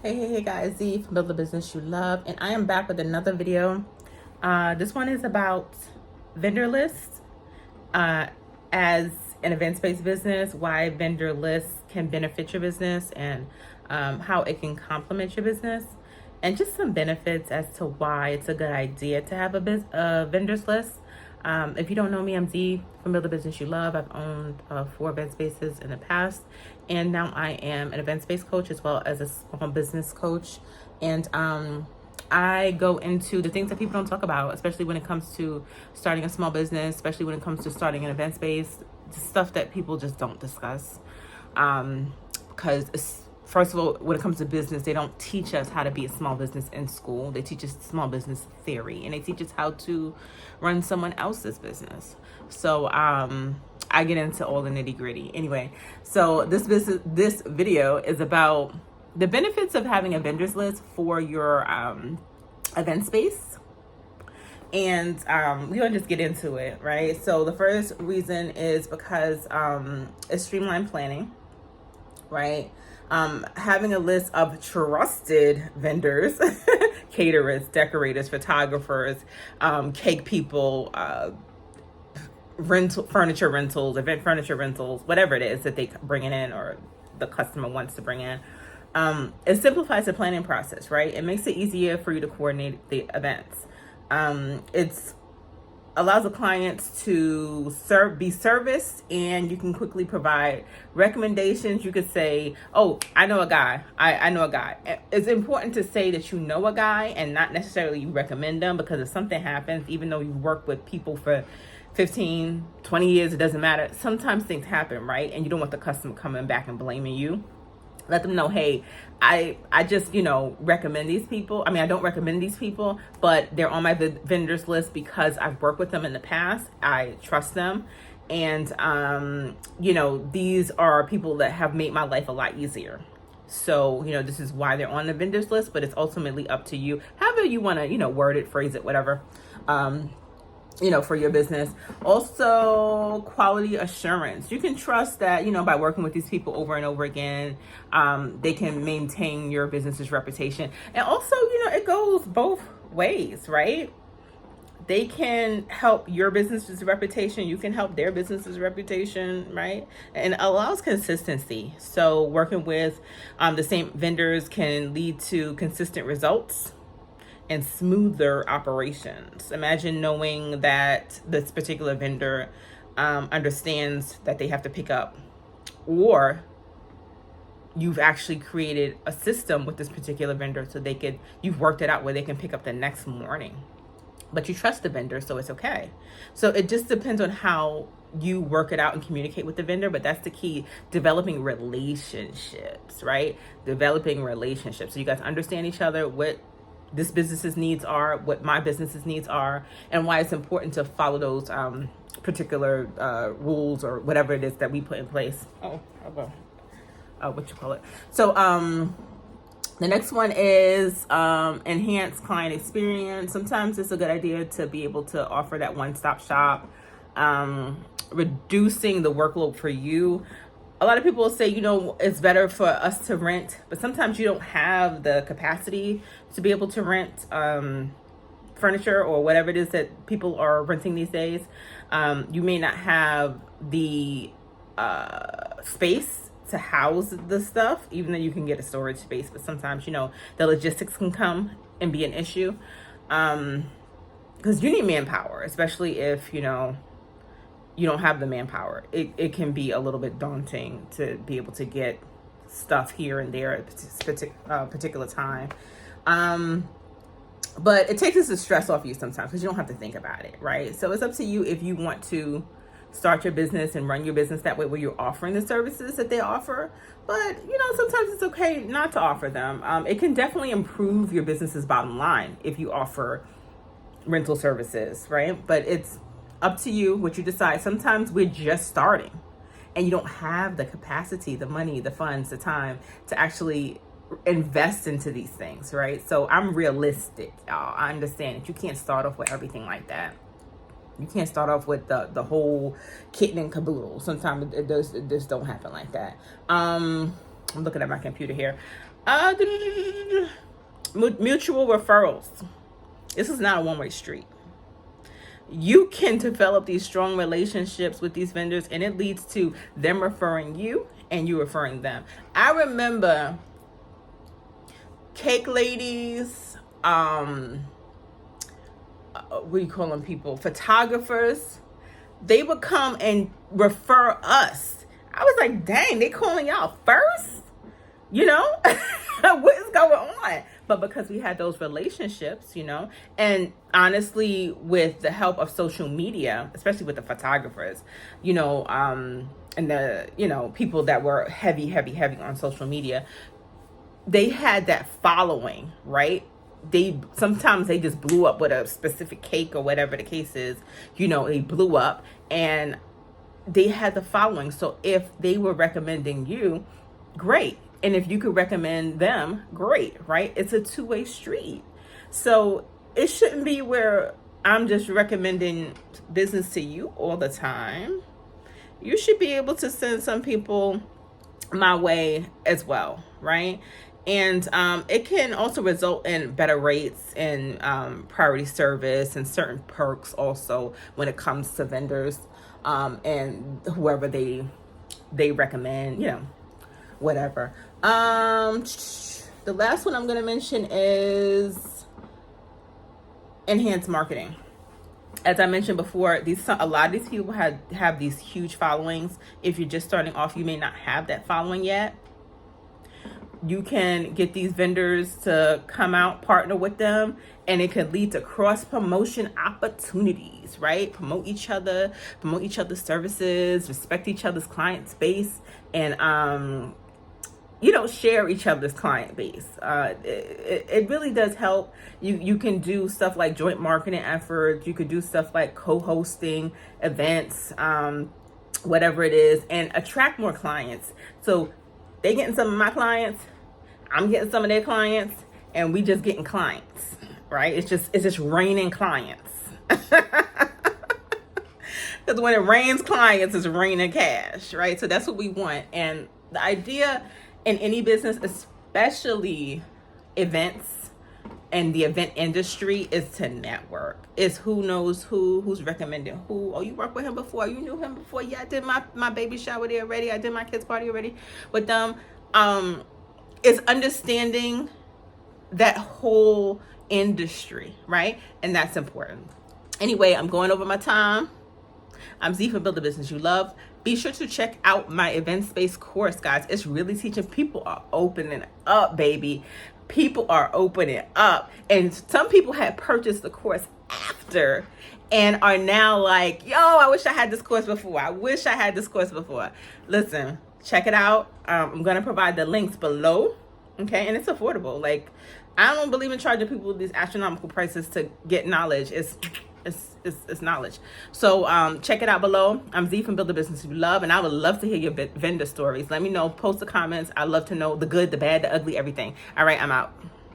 Hey guys, Z from Build the Business You Love, and I am back with another video. This one is about vendor lists as an events-based business, why vendor lists can benefit your business, and how it can complement your business, and just some benefits as to why it's a good idea to have a vendors list. If you don't know me, I'm Z from Build the Business You Love. I've owned 4 event spaces in the past, and now I am an event-based coach as well as a small business coach. And I go into the things that people don't talk about, especially when it comes to starting a small business, especially when it comes to starting an event space, stuff that people just don't discuss. Because first of all, when it comes to business, they don't teach us how to be a small business in school. They teach us small business theory, and they teach us how to run someone else's business. So I get into all the nitty gritty. Anyway, so this video is about the benefits of having a vendors list for your event space. And we're gonna just get into it, right? So the first reason is because it's streamlined planning, right? Having a list of trusted vendors, caterers, decorators, photographers, cake people, furniture rentals, event furniture rentals, whatever it is that they bring in or the customer wants to bring in. It simplifies the planning process, right? It makes it easier for you to coordinate the events. It's allows the clients to be serviced, and you can quickly provide recommendations. You could say, oh, I know a guy. I know a guy. It's important to say that you know a guy and not necessarily you recommend them, because if something happens, even though you work with people for 15, 20 years, it doesn't matter. Sometimes things happen, right? And you don't want the customer coming back and blaming you. Let them know, hey, I just, recommend these people. I mean, I don't recommend these people, but they're on my vendors list because I've worked with them in the past. I trust them. And, these are people that have made my life a lot easier. So, this is why they're on the vendors list, but it's ultimately up to you. However you want to, word it, phrase it, whatever. For your business. Also, quality assurance. You can trust that, by working with these people over and over again, they can maintain your business's reputation. And also, it goes both ways, right? They can help your business's reputation. You can help their business's reputation, right? And it allows consistency. So working with the same vendors can lead to consistent results and smoother operations. Imagine knowing that this particular vendor understands that they have to pick up, or you've actually created a system with this particular vendor so you've worked it out where they can pick up the next morning. But you trust the vendor, so it's okay. So it just depends on how you work it out and communicate with the vendor, but that's the key. Developing relationships, right? Developing relationships. So you guys understand each other, what this business's needs are, what my business's needs are, and why it's important to follow those particular rules or whatever it is that we put in place. So the next one is enhance client experience. Sometimes it's a good idea to be able to offer that one-stop shop, reducing the workload for you. A lot of people will say, it's better for us to rent, but sometimes you don't have the capacity to be able to rent furniture or whatever it is that people are renting these days. You may not have the space to house the stuff, even though you can get a storage space, but sometimes, the logistics can come and be an issue. Because you need manpower, especially if, you don't have the manpower. It can be a little bit daunting to be able to get stuff here and there at a particular time. But it takes the stress off you sometimes because you don't have to think about it, right? So it's up to you if you want to start your business and run your business that way, where you're offering the services that they offer. But, sometimes it's okay not to offer them. It can definitely improve your business's bottom line if you offer rental services, right? But it's up to you what you decide. Sometimes we're just starting and you don't have the capacity, the money, the funds, the time to actually invest into these things, right? So I'm realistic, y'all. I understand that you can't start off with everything like that. You can't start off with the whole kit and caboodle. Sometimes it just don't happen like that. I'm looking at my computer here. Uh, Mutual referrals. This is not a one-way street. You can develop these strong relationships with these vendors, and it leads to them referring you and you referring them. I remember cake ladies, what do you call them people? Photographers. They would come and refer us. I was like, dang, they calling y'all first? You know, what is going on? But because we had those relationships, you know, and honestly, with the help of social media, especially with the photographers, you know, and the, you know, people that were heavy on social media, they had that following, right? Sometimes they just blew up with a specific cake or whatever the case is, you know, they blew up and they had the following. So if they were recommending you, great. And if you could recommend them, great, right? It's a two-way street. So it shouldn't be where I'm just recommending business to you all the time. You should be able to send some people my way as well, right? And it can also result in better rates and priority service and certain perks also when it comes to vendors and whoever they recommend, you know, whatever. The last one I'm going to mention is enhanced marketing. As I mentioned before, a lot of these people have these huge followings. If you're just starting off, you may not have that following yet. You can get these vendors to come out, partner with them, and it can lead to cross promotion opportunities, right? Promote each other's services, respect each other's client space, and you know, share each other's client base. It really does help. You can do stuff like joint marketing efforts. You could do stuff like co-hosting events, whatever it is, and attract more clients. So they getting some of my clients, I'm getting some of their clients, and we just getting clients, right? It's just raining clients. Because when it rains clients, it's raining cash, right? So that's what we want. And the idea in any business, especially events and the event industry, is to network. It's who knows who's recommending who. Oh, you worked with him before. You knew him before. Yeah, I did my baby shower there already. I did my kids party already with them. It's understanding that whole industry, right? And that's important. Anyway, I'm going over my time. I'm Z from Build the Business You Love. Be sure to check out my event space course, guys. It's really teaching. People are opening up, baby. People are opening up. And some people had purchased the course after and are now like, yo, I wish I had this course before. Listen, check it out. I'm going to provide the links below. Okay. And it's affordable. Like, I don't believe in charging people these astronomical prices to get knowledge. It's knowledge. So check it out below. I'm Z from Build the Business You Love, and I would love to hear your vendor stories. Let me know. Post the comments. I love to know the good, the bad, the ugly, everything. All right, I'm out.